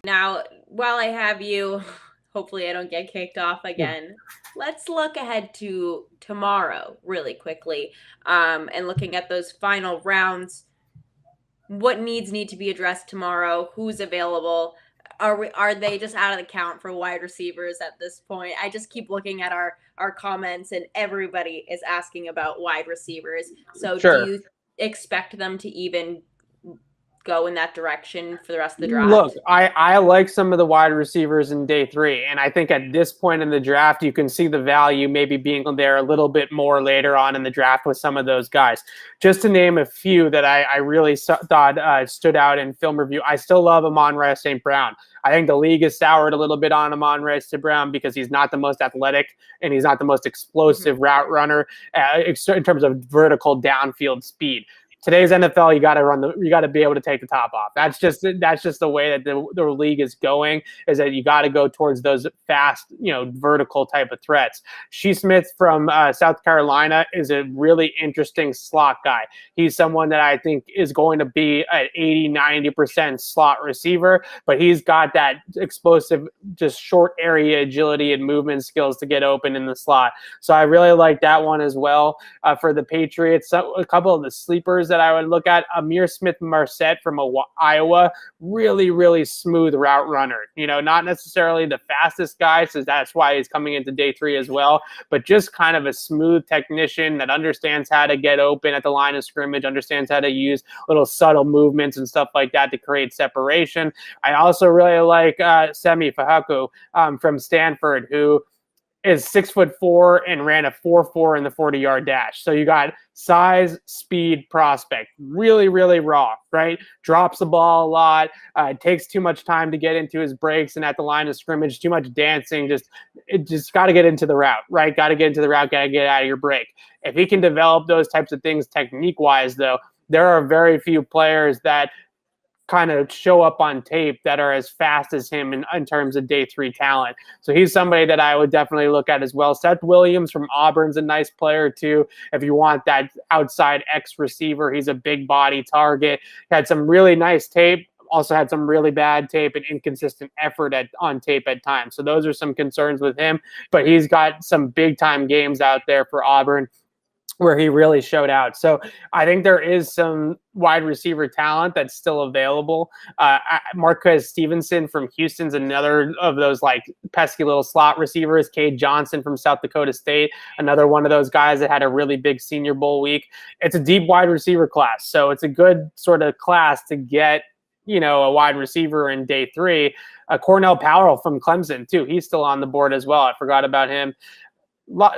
Now, while I have you, hopefully I don't get kicked off again. Let's look ahead to tomorrow really quickly, and looking at those final rounds. What needs need to be addressed tomorrow? Who's available? Are they just out of the count for wide receivers at this point? I just keep looking at our comments, and everybody is asking about wide receivers. So Sure. do you expect them to even go in that direction for the rest of the draft? Look, I like some of the wide receivers in day 3, and I think at this point in the draft, you can see the value maybe being there a little bit more later on in the draft with some of those guys. Just to name a few that I really thought stood out in film review, I still love Amon-Ra St. Brown. I think the league is soured a little bit on Amon-Ra St. Brown because he's not the most athletic and he's not the most explosive route runner in terms of vertical downfield speed. Today's NFL, you got to be able to take the top off. That's just the way that the league is going, is that you got to go towards those fast, vertical type of threats. Shea Smith from South Carolina is a really interesting slot guy. He's someone that I think is going to be an 80-90% slot receiver, but he's got that explosive, just short area agility and movement skills to get open in the slot. So I really like that one as well. For the Patriots, a couple of the sleepers that I would look at, Amir Smith-Marset from Iowa, really, really smooth route runner. Not necessarily the fastest guy, so that's why he's coming into day 3 as well, but just kind of a smooth technician that understands how to get open at the line of scrimmage, understands how to use little subtle movements and stuff like that to create separation. I also really like Semi Fahaku from Stanford, who is 6'4" and ran a 4.4 in the 40-yard dash. So you got size, speed, prospect, really, really raw, right? Drops the ball a lot, takes too much time to get into his breaks and at the line of scrimmage, too much dancing. Just got to get into the route, right? Got to get into the route, got to get out of your break. If he can develop those types of things technique-wise, though, there are very few players that kind of show up on tape that are as fast as him in terms of day 3 talent. So he's somebody that I would definitely look at as well. Seth Williams from Auburn's a nice player too. If you want that outside X receiver, he's a big body target. Had some really nice tape. Also had some really bad tape and inconsistent effort on tape at times. So those are some concerns with him. But he's got some big-time games out there for Auburn where he really showed out. So I think there is some wide receiver talent that's still available. Marquez Stevenson from Houston's another of those pesky little slot receivers. Cade Johnson from South Dakota State, another one of those guys that had a really big Senior Bowl week. It's a deep wide receiver class. So it's a good sort of class to get, a wide receiver in day 3. Cornell Powell from Clemson too. He's still on the board as well. I forgot about him.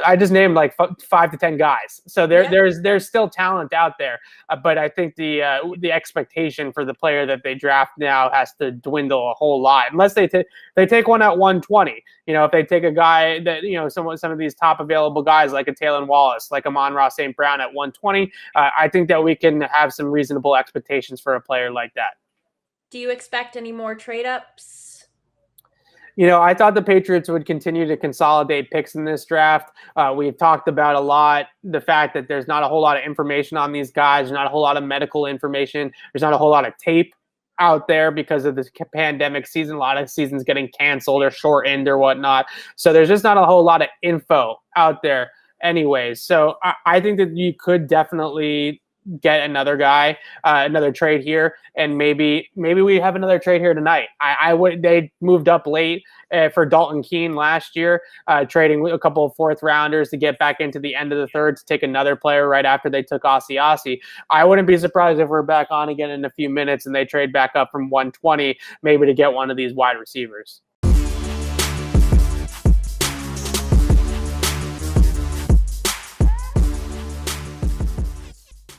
I just named 5 to 10 guys. So there's still talent out there. But I think the expectation for the player that they draft now has to dwindle a whole lot. Unless they take one at 120. If they take a guy that, some of these top available guys like a Taylor Wallace, like Amon-Ra St. Brown at 120, I think that we can have some reasonable expectations for a player like that. Do you expect any more trade-ups? I thought the Patriots would continue to consolidate picks in this draft. We've talked about a lot the fact that there's not a whole lot of information on these guys. There's not a whole lot of medical information. There's not a whole lot of tape out there because of this pandemic season. A lot of seasons getting canceled or shortened or whatnot. So there's just not a whole lot of info out there anyways. So I think that you could definitely get another guy, another trade here, and maybe we have another trade here tonight. They moved up late for Dalton Keene last year, trading a couple of 4th rounders to get back into the end of the 3rd to take another player right after they took Asiasi. I wouldn't be surprised if we're back on again in a few minutes and they trade back up from 120 maybe to get one of these wide receivers.